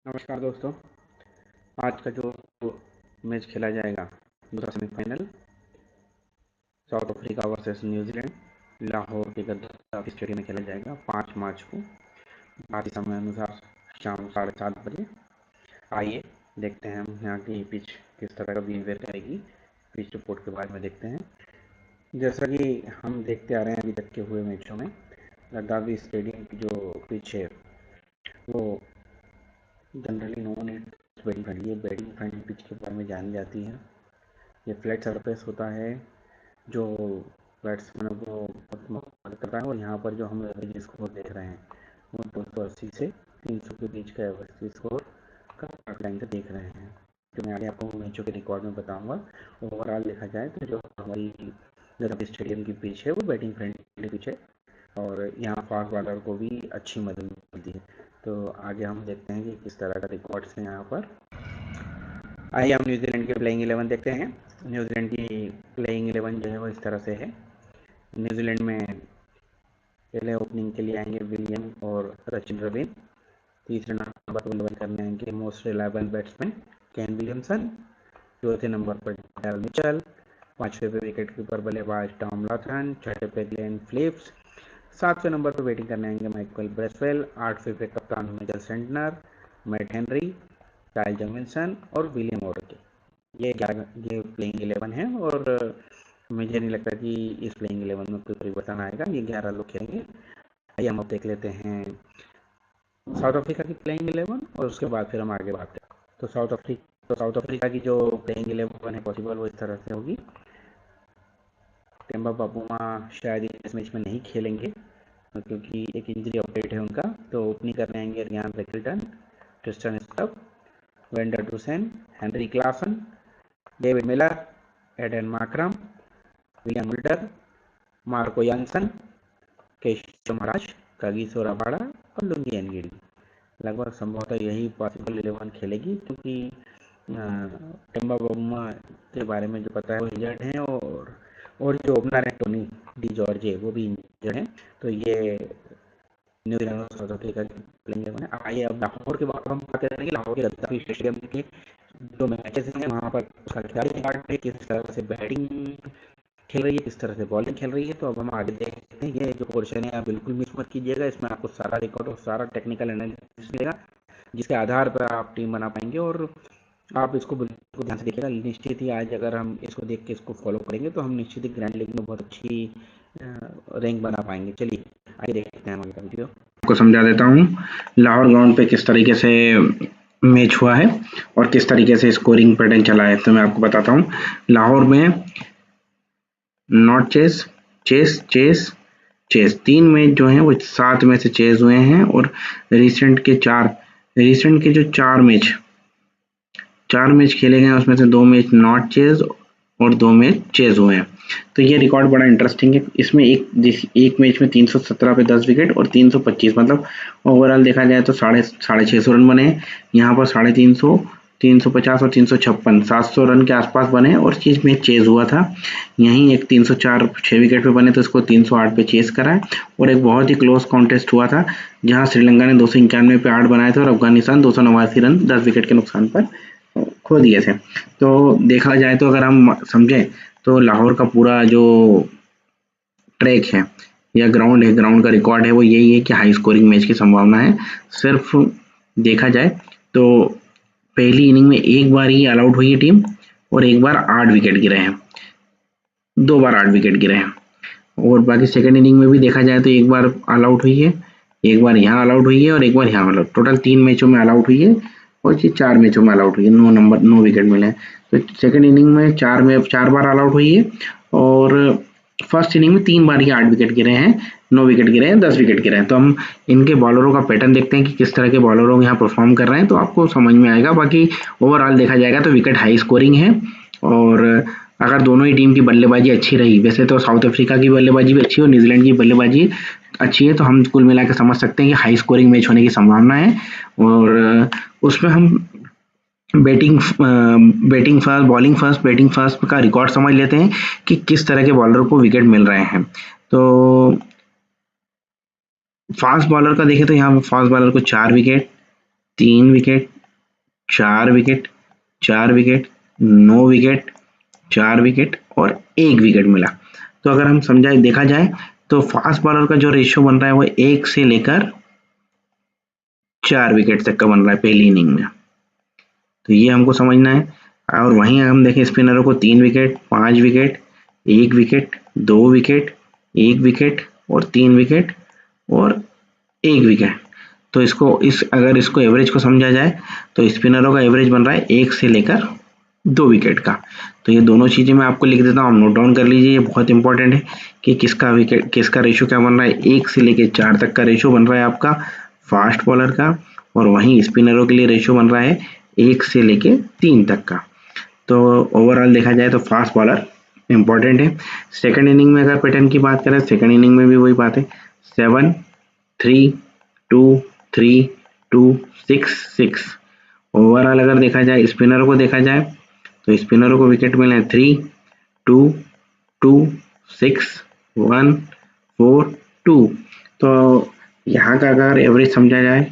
नमस्कार दोस्तों। आज का जो मैच खेला जाएगा दूसरा semifinal south Africa versus New Zealand Lahore के गद्दाफी स्टेडियम में खेला जाएगा 5 मार्च को भारतीय समय अनुसार शाम 7:30 बजे। आइए देखते हैं हम यहाँ की पिच किस तरह का बिहेवियर करेगी। पिच रिपोर्ट के बारे में देखते हैं। जैसा कि हम देखते आ रहे हैं अभी तक के हुए मैचों में, गद्दाफी स्टेडियम की जो पिच है वो जनरली नॉन बैटिंग फ्रेंडली है। बैटिंग फ्रेंडली पिच के बारे में जानी जाती है। ये फ्लैट सरफेस होता है जो बैट्समैन को बहुत मदद करता है। और यहाँ पर जो हम एवरेज स्कोर देख रहे हैं वो 280 से 300 के बीच का एवरेज स्कोर का लाइन से देख रहे हैं, जो मैं आगे आपको मैचों के रिकॉर्ड में बताऊंगा। ओवरऑल देखा जाए तो जो हमारी गद्दाफी स्टेडियम की पिच है वो बैटिंग फ्रेंडली पिच है और यहाँ फास्ट बॉलर को भी अच्छी मदद मिलती है। तो आगे हम देखते हैं कि किस तरह का रिकॉर्ड्स हैं यहाँ पर। आइए हम न्यूजीलैंड की प्लेइंग 11 देखते हैं। न्यूजीलैंड की प्लेइंग 11 जो है वो इस तरह से है। न्यूजीलैंड में पहले ओपनिंग के लिए आएंगे विलियम और सचिन रवीन। तीसरे नंबर पर बल्लेबाजी करने आएंगे most reliable batsman Kane Williamson. चौथे नंबर पर डेल मिचेल। पांचवें पे विकेट कीपर बल्लेबाज टॉम लॉथन। छठे पे ग्लेन फिलिप्स। सातवें नंबर पर बैटिंग करने आएंगे माइकल ब्रेसवेल। आठवें पे कप्तान Mitchell Santner, Matt Henry, Kyle Jamieson और विलियम ओडके। ये प्लेइंग 11 है और मुझे नहीं लगता कि इस प्लेइंग 11 में कोई परिवर्तन आएगा। ये 11 लोग खेलेंगे। आइए हम अब देख लेते हैं साउथ अफ्रीका की प्लेइंग 11 और उसके बाद फिर हम आगे बात करें। साउथ अफ्रीका की जो प्लेइंग 11 है पॉसिबल वो इस तरह से होगी। टेम्बा बाबूमा शायद इस मैच में नहीं खेलेंगे क्योंकि एक इंजरी अपडेट है उनका। तो ओपनिंग करने आएंगे Ryan Rickelton, Tristan Stubbs, van der Dussen, Heinrich Klaasen, David Miller, Aiden Markram, William Mulder, Marco Jansen, Keshav Maharaj, Kagiso Rabada और लुंगी एनगिडी। लगभग संभवतः यही पॉसिबल 11 खेलेगी क्योंकि टेम्बा बाबूमा के बारे में जो पता है वो इंजर्ड हैं और जो ओपनर है टोनी डी जॉर्ज वो भी इंजर्ड हैं। तो ये न्यूजीलैंड और साउथ अफ्रीका की प्लेइंग 11 है। आइए अब लाहौर के बारे में बात करेंगे। लाहौर के गद्दाफी स्टेडियम के जो मैचेस हैं वहाँ पर उसका क्या रिकॉर्ड है, किस तरह से बैटिंग खेल रही है, किस तरह से बॉलिंग खेल रही है। तो अब हम आगे देखते हैं। ये जो पोर्शन है आप बिल्कुल मिस मत कीजिएगा। इसमें आपको सारा रिकॉर्ड और सारा टेक्निकल एनालिसिस मिलेगा जिसके आधार पर आप टीम बना पाएंगे और आप इसको बिल्कुल ध्यान से देखिएगा। निश्चित ही आज अगर हम इसको देख के इसको फॉलो करेंगे तो हम निश्चित ही ग्रैंड लीग में बहुत अच्छी रैंक बना पाएंगे। चलिए आगे देखते हैं हमारा वीडियो। आपको समझा देता हूँ लाहौर ग्राउंड पे किस तरीके से मैच हुआ है और किस तरीके से स्कोरिंग पैटर्न चला है। तो मैं आपको बताता हूँ। लाहौर में not chess, chess, chess, chess 3 match जो हैं वो 7 में से चेस हुए हैं और रिसेंट के जो 4 मैच खेले गए हैं उसमें से 2 मैच नॉट चेस और 2 मैच चेस हुए हैं। तो ये रिकॉर्ड बड़ा इंटरेस्टिंग है। इसमें एक मैच में 317 पे 10 विकेट और 325 मतलब ओवरऑल देखा जाए तो 650 रन बने हैं। यहाँ पर 350, 350 और 356 700 रन के आसपास बने और चीज में चेज हुआ था। यहीं एक 304 6 विकेट पे बने तो इसको 308 पे चेस करा है और एक बहुत ही क्लोज कॉन्टेस्ट हुआ था जहां श्रीलंका ने 291 पे 8 बनाए थे और अफगानिस्तान 289 रन 10 विकेट के नुकसान पर खो दिए थे। तो देखा जाए तो अगर हम समझें तो लाहौर का पूरा जो ट्रैक है या ग्राउंड का रिकॉर्ड है वो यही है कि हाई स्कोरिंग मैच की संभावना है। सिर्फ देखा जाए तो पहली इनिंग में एक बार ही ऑल आउट हुई है टीम और एक बार 8 विकेट गिरे हैं, 2 बार 8 विकेट गिरे हैं। और बाकी सेकंड इनिंग में भी देखा जाए तो एक बार ऑल आउट हुई है, एक बार यहाँ ऑल आउट हुई है और एक बार यहाँ ऑल आउट। टोटल 3 मैचों में ऑल आउट हुई है और ये 4 मैचों में ऑल आउट हुई है। 9 विकेट मिले हैं। तो सेकंड इनिंग में 4 बार ऑल आउट हुई है और फर्स्ट इनिंग में 3 बार ही 8 विकेट गिरे हैं, 9 विकेट गिरे हैं, 10 विकेट गिरे हैं। तो हम इनके बॉलरों का पैटर्न देखते हैं कि किस तरह के बॉलरों यहाँ परफॉर्म कर रहे हैं तो आपको समझ में आएगा। बाकी ओवरऑल देखा जाएगा तो विकेट हाई स्कोरिंग है और अगर दोनों ही टीम की बल्लेबाजी अच्छी रही, वैसे तो साउथ अफ्रीका की बल्लेबाजी भी अच्छी है और न्यूजीलैंड की बल्लेबाजी अच्छी है, तो हम कुल मिलाकर समझ सकते हैं कि हाई स्कोरिंग मैच होने की संभावना है। और उसमें हम बैटिंग फर्स्ट, बैटिंग फर्स्ट का रिकॉर्ड समझ लेते हैं कि किस तरह के बॉलर को विकेट मिल रहे हैं। तो फास्ट बॉलर का देखें तो यहाँ फास्ट बॉलर को 4 wicket, 3 wicket, 4 wicket, 4 wicket, 9 wicket, 4 wicket और 1 विकेट मिला। तो अगर हम समझाए देखा जाए तो फास्ट बॉलर का जो रेशियो बन रहा है वो 1 से लेकर 4 विकेट तक का बन रहा है पहली इनिंग में। तो ये हमको समझना है। और वहीं हम देखें स्पिनरों को 3 wicket, 5 wicket, 1 wicket, 2 wicket, 1 wicket और 3 विकेट और 1 विकेट। तो अगर इसको एवरेज को समझा जाए तो स्पिनरों का एवरेज बन रहा है 1 से लेकर 2 विकेट का। तो ये दोनों चीजें मैं आपको लिख देता हूँ, आप नोट डाउन कर लीजिए, ये बहुत इंपॉर्टेंट है कि किसका रेशियो क्या बन रहा है। 1 से लेकर 4 तक का रेशियो बन रहा है आपका फास्ट बॉलर का, और वहीं स्पिनरों के लिए रेशियो बन रहा है 1 से लेके 3 तक का। तो ओवरऑल देखा जाए तो फास्ट बॉलर इंपॉर्टेंट है। सेकंड इनिंग में अगर पैटर्न की बात करें, सेकंड इनिंग में भी वही बात है, 7 3 2 3 2 6 6। ओवरऑल अगर देखा जाए स्पिनरों को देखा जाए तो स्पिनरों को विकेट मिले 3 2 2 6 1 4 2। तो यहाँ का अगर एवरेज समझा जाए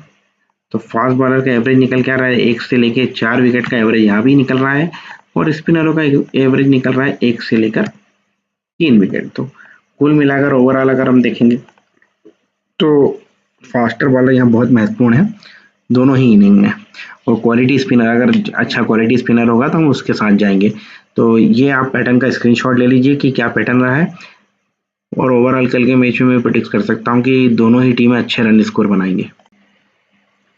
तो फास्ट बॉलर का एवरेज निकल के आ रहा है 1 से लेकर 4 विकेट का एवरेज यहाँ भी निकल रहा है, और स्पिनरों का एवरेज निकल रहा है 1 से लेकर 3 विकेट। तो कुल मिलाकर ओवरऑल अगर हम देखेंगे तो फास्टर बॉलर यहाँ बहुत महत्वपूर्ण है दोनों ही इनिंग में। और क्वालिटी स्पिनर, अगर अच्छा क्वालिटी स्पिनर होगा तो हम उसके साथ जाएंगे। तो ये आप पैटर्न का स्क्रीनशॉट ले लीजिए कि क्या पैटर्न रहा है, और ओवरऑल कल के मैच में मैं प्रेडिक्ट कर सकता हूँ कि दोनों ही टीमें अच्छे रन स्कोर बनाएंगे।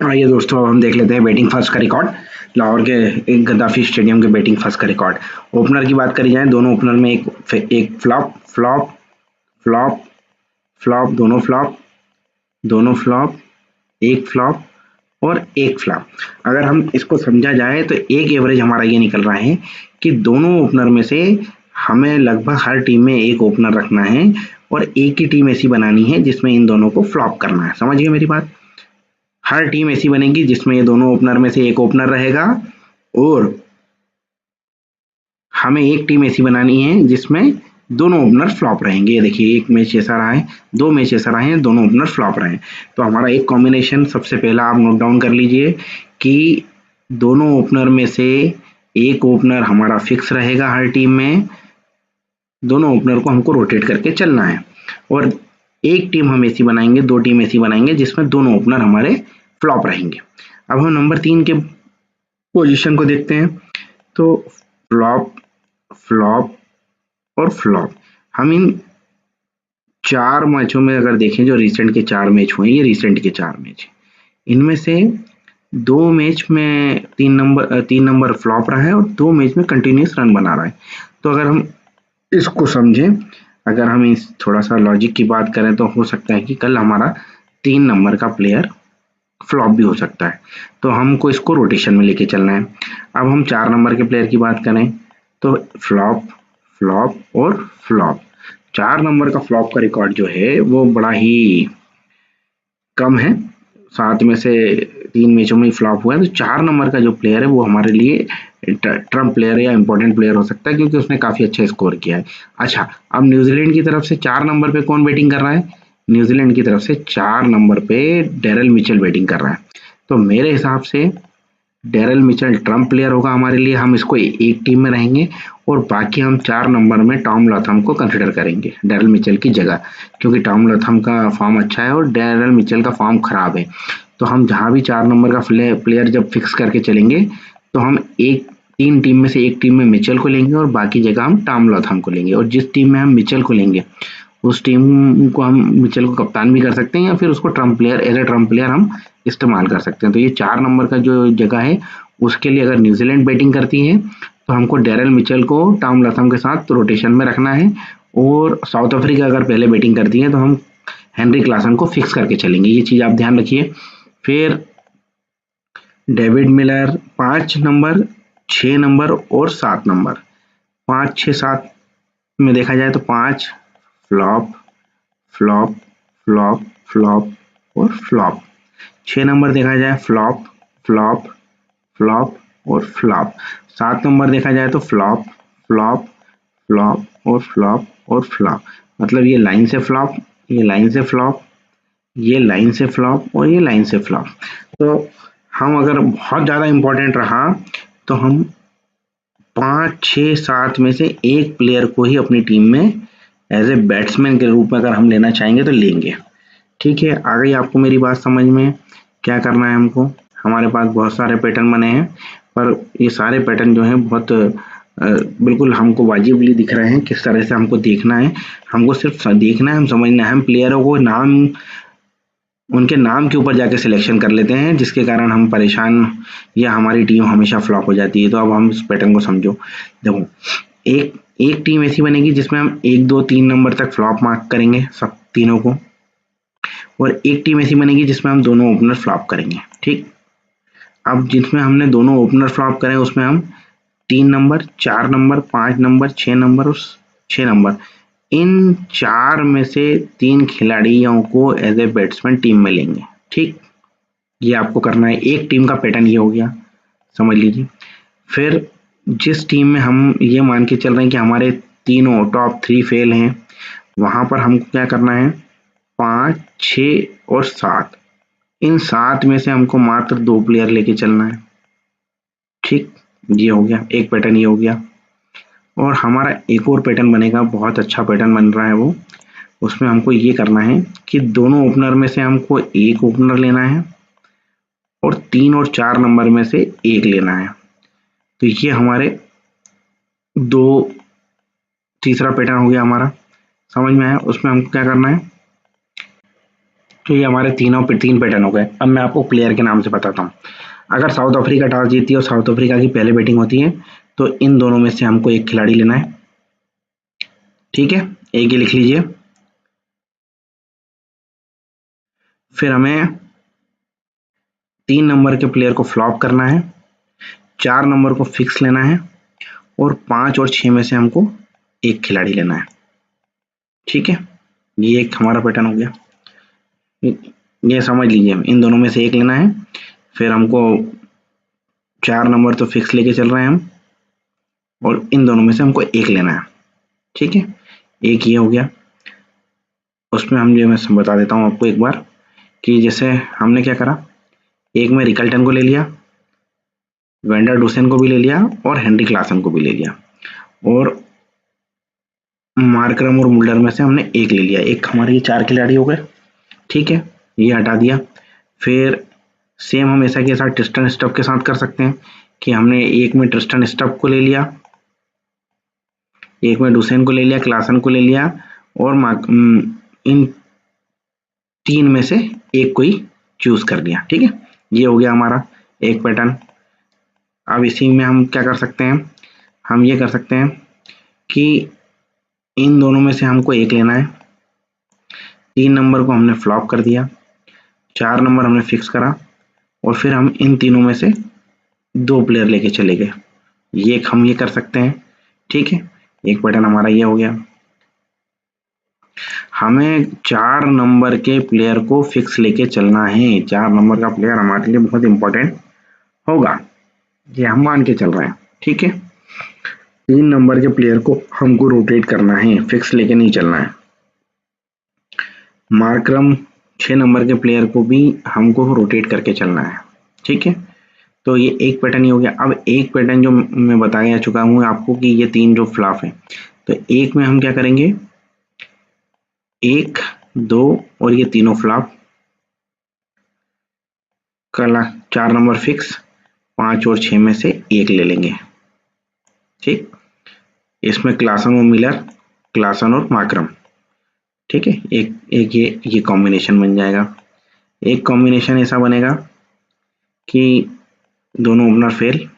आइए दोस्तों, अब हम देख लेते हैं बैटिंग फर्स्ट का रिकॉर्ड, लाहौर के एक गद्दाफी स्टेडियम के बैटिंग फर्स्ट का रिकॉर्ड। ओपनर की बात करी जाए, दोनों ओपनर में एक फ्लॉप फ्लॉप फ्लॉप फ्लॉप, दोनों फ्लॉप, एक फ्लॉप और एक फ्लॉप। अगर हम इसको समझा जाए तो एक एवरेज हमारा ये निकल रहा है कि दोनों ओपनर में से हमें लगभग हर टीम में एक ओपनर रखना है, और एक ही टीम ऐसी बनानी है जिसमें इन दोनों को फ्लॉप करना है। समझ गए मेरी बात? हर टीम ऐसी बनेगी जिसमें ये दोनों ओपनर में से एक ओपनर रहेगा, और हमें एक टीम ऐसी बनानी है जिसमें दोनों ओपनर फ्लॉप रहेंगे। ये देखिए, एक मैच ऐसा रहा है, 2 मैच ऐसा रहे हैं, दोनों ओपनर फ्लॉप रहे हैं। तो हमारा एक कॉम्बिनेशन सबसे पहला आप नोट डाउन कर लीजिए कि दोनों ओपनर में से एक ओपनर हमारा फिक्स रहेगा हर टीम में, दोनों ओपनर को हमको रोटेट करके चलना है। और एक टीम हम ऐसी बनाएंगे, 2 टीम ऐसी बनाएंगे जिसमें दोनों ओपनर हमारे फ्लॉप रहेंगे। अब हम नंबर 3 के पोजीशन को देखते हैं। तो फ्लॉप फ्लॉप और फ्लॉप, हम इन 4 मैचों में अगर देखें, जो रिसेंट के 4 मैच हुए, ये रिसेंट के 4 मैच, इनमें से 2 मैच में 3 नंबर फ्लॉप रहा है और 2 मैच में कंटिन्यूस रन बना रहा है। तो अगर हम इसको समझें, अगर हम इस थोड़ा सा लॉजिक की बात करें तो हो सकता है कि कल हमारा 3 नंबर का प्लेयर फ्लॉप भी हो सकता है। तो हमको इसको रोटेशन में लेके चलना है। अब हम 4 नंबर के प्लेयर की बात करें तो फ्लॉप फ्लॉप और फ्लॉप, 4 नंबर का फ्लॉप का रिकॉर्ड जो है वो बड़ा ही कम है। 7 में से 3 मैचों में ही फ्लॉप हुआ है। तो 4 नंबर का जो प्लेयर है वो हमारे लिए ट्रम्प प्लेयर या इंपॉर्टेंट प्लेयर हो सकता है, क्योंकि उसने काफी अच्छा स्कोर किया है। अच्छा, अब न्यूजीलैंड की तरफ से 4 नंबर पे कौन बैटिंग कर रहा है? न्यूजीलैंड की तरफ से 4 नंबर पे डेरल मिचेल बैटिंग कर रहा है। तो मेरे हिसाब से डेरल मिचेल ट्रम्प प्लेयर होगा हमारे लिए। हम इसको एक टीम में रहेंगे, और बाकी हम 4 नंबर में टॉम लॉथम को कंसिडर करेंगे डेरल मिचेल की जगह, क्योंकि टॉम लॉथम का फॉर्म अच्छा है और डेरल मिचेल का फॉर्म खराब है। तो हम जहां भी 4 नंबर का प्लेयर जब फिक्स करके चलेंगे तो हम 3 टीम में से एक टीम में मिचेल को लेंगे और बाकी जगह हम टॉम लॉथम को लेंगे। और जिस टीम में हम मिचेल को लेंगे उस टीम को हम मिचेल को कप्तान भी कर सकते हैं, या फिर उसको trump player as a trump player हम इस्तेमाल कर सकते हैं। तो ये 4 नंबर का जो जगह है उसके लिए अगर न्यूजीलैंड बैटिंग करती है तो हमको डेरल मिचेल को टॉम लॉथम के साथ रोटेशन में रखना है, और साउथ अफ्रीका अगर पहले बैटिंग करती है तो हम हेनरी क्लासन को फिक्स करके चलेंगे। ये चीज आप ध्यान रखिए। फिर डेविड मिलर 5 नंबर, 6 नंबर और 7 नंबर। 5 6 7 में देखा जाए तो 5 फ्लॉप फ्लॉप फ्लॉप फ्लॉप और फ्लॉप। 6 नंबर देखा जाए फ्लॉप फ्लॉप फ्लॉप और फ्लॉप। 7 नंबर देखा जाए तो फ्लॉप फ्लॉप फ्लॉप और फ्लॉप और फ्लॉप। मतलब ये लाइन से फ्लॉप, ये लाइन से फ्लॉप, ये लाइन से फ्लॉप और ये लाइन से फ्लॉप। तो हम अगर बहुत ज़्यादा इम्पोर्टेंट रहा तो हम 5, 6, 7 में से एक प्लेयर को ही अपनी टीम में एज ए बैट्समैन के रूप में अगर हम लेना चाहेंगे तो लेंगे। ठीक है, आ गई आपको मेरी बात समझ में? क्या करना है हमको? हमारे पास बहुत सारे पैटर्न बने हैं, पर ये सारे पैटर्न जो हैं बहुत बिल्कुल हमको वाजिबली दिख रहे हैं। किस तरह से हमको देखना है, हमको सिर्फ देखना है, हम समझना है। हम प्लेयरों को नाम, उनके नाम के ऊपर जाके सिलेक्शन कर लेते हैं, जिसके कारण हम परेशान या हमारी टीम हमेशा फ्लॉप हो जाती है। तो अब हम इस पैटर्न को समझो। देखो, एक एक टीम ऐसी बनेगी जिसमें हम 1, 2, 3 नंबर तक फ्लॉप मार्क करेंगे सब तीनों को, और एक टीम ऐसी बनेगी जिसमें हम दोनों ओपनर फ्लॉप करेंगे। ठीक, अब जिसमें हमने दोनों ओपनर फ्लॉप करें उसमें हम 3 नंबर, 4 नंबर, 5 नंबर, 6 नंबर और 6 नंबर, इन 4 में से 3 खिलाड़ियों को एज ए बैट्समैन टीम में लेंगे। ठीक, ये आपको करना है। एक टीम का पैटर्न ये हो गया, समझ लीजिए। फिर जिस टीम में हम ये मान के चल रहे हैं कि हमारे तीनों टॉप 3 फेल हैं, वहां पर हमको क्या करना है, 5, 6 और 7, इन 7 में से हमको मात्र 2 प्लेयर लेके चलना है। ठीक, ये हो गया एक पैटर्न, ये हो गया। और हमारा एक और पैटर्न बनेगा, बहुत अच्छा पैटर्न बन रहा है वो। उसमें हमको ये करना है कि दोनों ओपनर में से हमको एक ओपनर लेना है और 3 और 4 नंबर में से एक लेना है। तो ये हमारे दो तीसरा पैटर्न हो गया हमारा, समझ में आया? उसमें हमको क्या करना है, तो ये हमारे तीन पैटर्न हो गए। अब मैं आपको प्लेयर के नाम से बताता हूँ। अगर साउथ अफ्रीका टॉस जीती है और साउथ अफ्रीका की पहले बैटिंग होती है, तो इन दोनों में से हमको एक खिलाड़ी लेना है। ठीक है, एक ही लिख लीजिए। फिर हमें 3 नंबर के प्लेयर को फ्लॉप करना है, 4 नंबर को फिक्स लेना है, और 5 और 6 में से हमको एक खिलाड़ी लेना है। ठीक है, ये एक हमारा पैटर्न हो गया। ये समझ लीजिए, इन दोनों में से एक लेना है, फिर हमको 4 नंबर तो फिक्स लेके चल रहे हैं हम, और इन दोनों में से हमको एक लेना है। ठीक है, एक ये हो गया। उसमें हम जो, मैं बता देता हूँ आपको एक बार, कि जैसे हमने क्या करा, एक में रिकल्टन को ले लिया, वेंडर डुसेन को भी ले लिया, और हेनरी क्लासन को भी ले लिया, और मार्करम और मुल्डर में से हमने एक ले लिया। एक हमारे ये 4 खिलाड़ी हो गए। ठीक है, ये हटा दिया। फिर सेम हम ऐसा के साथ ट्रिस्टन स्टफ के साथ कर सकते हैं कि हमने एक में ट्रिस्टन स्टफ को ले लिया, एक में डुसेन को ले लिया, क्लासन को ले लिया, और इन 3 में से एक को ही चूज कर लिया। ठीक है, ये हो गया हमारा एक पैटर्न। अब इसी में हम क्या कर सकते हैं, हम ये कर सकते हैं कि इन दोनों में से हमको एक लेना है, 3 नंबर को हमने फ्लॉप कर दिया, 4 नंबर हमने फिक्स करा, और फिर हम इन तीनों में से 2 प्लेयर लेके चले गए। ये हम ये कर सकते हैं। ठीक है, एक पैटर्न हमारा ये हो गया। हमें 4 नंबर के प्लेयर को फिक्स लेके चलना है। 4 नंबर का प्लेयर हमारे लिए बहुत इंपॉर्टेंट होगा, ये हम मान के चल रहे हैं। ठीक है, 3 नंबर के प्लेयर को हमको रोटेट करना है, फिक्स लेके नहीं चलना है। मार्करम 6 नंबर के प्लेयर को भी हमको रोटेट करके चलना है। ठीक है, तो ये एक पैटर्न ही हो गया। अब एक पैटर्न जो मैं बताया चुका हूँ आपको कि ये 3 जो फ्लॉप है, तो एक में हम क्या करेंगे, 1, 2 और ये तीनों फ्लॉप, कल 4 नंबर फिक्स, 5 और 6 में से एक ले लेंगे। ठीक, इसमें क्लासन और मिलर, क्लासन और मार्करम। ठीक है, एक ये कॉम्बिनेशन बन जाएगा। एक कॉम्बिनेशन ऐसा बनेगा कि दोनों ओपनर फेल,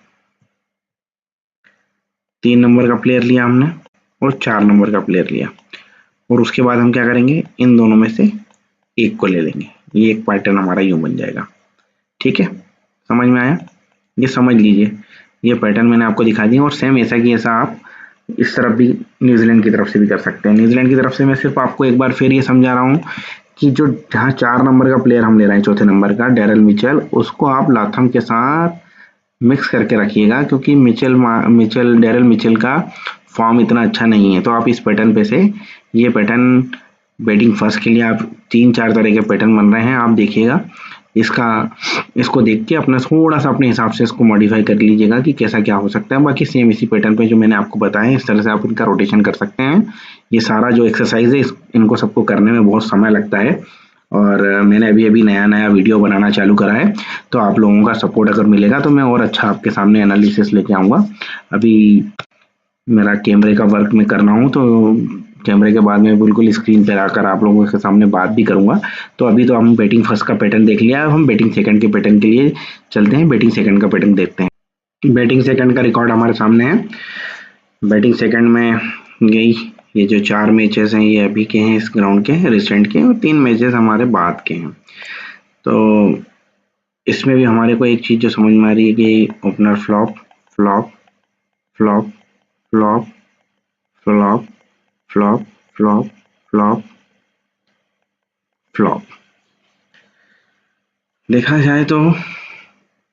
3 नंबर का प्लेयर लिया हमने और 4 नंबर का प्लेयर लिया, और उसके बाद हम क्या करेंगे, इन दोनों में से एक को ले लेंगे। ये एक पैटर्न हमारा यूं बन जाएगा। ठीक है, समझ में आया? ये समझ लीजिए, ये पैटर्न मैंने आपको दिखा दिया। और सेम ऐसा कि ऐसा आप इस तरफ भी न्यूजीलैंड की तरफ से भी कर सकते हैं। न्यूजीलैंड की तरफ से मैं सिर्फ आपको एक बार फिर ये समझा रहा हूँ कि जो जहाँ 4 नंबर का प्लेयर हम ले रहे हैं, चौथे नंबर का डैरल मिचेल, उसको आप लाथम के साथ मिक्स करके रखिएगा, क्योंकि डैरल मिचेल का फॉर्म इतना अच्छा नहीं है। तो आप इस पैटर्न पे से, ये पैटर्न बैटिंग फर्स्ट के लिए आप 3-4 तरह के पैटर्न बन रहे हैं, आप देखिएगा इसको देख के अपना थोड़ा सा अपने हिसाब से इसको मॉडिफाई कर लीजिएगा कि कैसा क्या हो सकता है। बाकी सेम इसी पैटर्न पे जो मैंने आपको बताया इस तरह से आप इनका रोटेशन कर सकते हैं। ये सारा जो एक्सरसाइज है इनको सबको करने में बहुत समय लगता है और मैंने अभी नया वीडियो बनाना चालू करा है, तो आप लोगों का सपोर्ट अगर मिलेगा तो मैं और अच्छा आपके सामने एनालिसिस लेके आऊँगा। अभी मेरा कैमरे का वर्क मैं कर रहा हूँ, तो कैमरे के बाद में बिल्कुल स्क्रीन पर आकर आप लोगों के सामने बात भी करूँगा। तो अभी तो हम बैटिंग फर्स्ट का पैटर्न देख लिया, अब हम बैटिंग सेकंड के पैटर्न के लिए चलते हैं। बैटिंग सेकंड का पैटर्न देखते हैं। बैटिंग सेकंड का रिकॉर्ड हमारे सामने है। बैटिंग सेकंड में गई ये जो 4 मैचेस हैं ये अभी के हैं इस ग्राउंड के रिसेंट के, और 3 मैचेस हमारे बाद के हैं। तो इसमें भी हमारे को एक चीज़ जो समझ में आ रही है कि opener flop flop flop flop flop flop flop flop flop. देखा जाए तो